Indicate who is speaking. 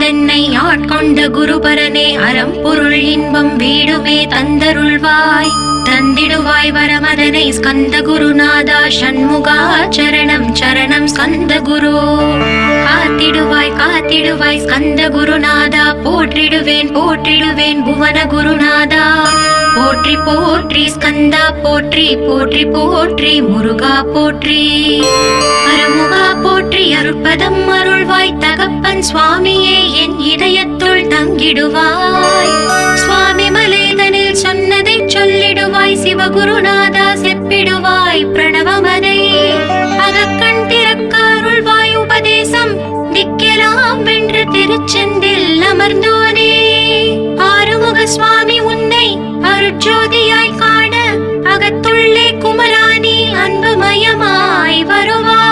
Speaker 1: வந்தென்னை ஆட்கொண்ட குருபரனே அறம் பொருள் இன்பம் வீடுமே தந்தருள்வாய் தந்திடுவாய் வரமதனை ஸ்கந்த குருநாதா ஷண்முகா சரணம் சரணம் ஸ்கந்த குரு காத்திடுவாய் காத்திடுவாய் ஸ்கந்த குருநாதா போற்றிடுவேன் போற்றிடுவேன் புவன குருநாதா போற்றி போற்றி ஸ்கந்தா போற்றி போற்றி போற்றி முருகா போற்றி அருமுகா போற்றி அருட்பதம் அருள்வாய் தகப்பன் சுவாமியே என் இதயத்துள் தங்கிடுவாய் சுவாமி மலேதனில் சொன்னதை சொல்லிடுவாய் சிவகுருநாதா செப்பிடுவாய் பிரணவமதை அகக்கண் திறக்க அருள்வாய் உபதேசம் திக்கெல்லாம் வென்று திருச்செந்தில் அமர்ந்தோனே ஆறுமுக சுவாமி உன்னை அருட்ஜோதியாய் காண அகத்துள்ளே குமராணி அன்புமயமாய் வருவாய்.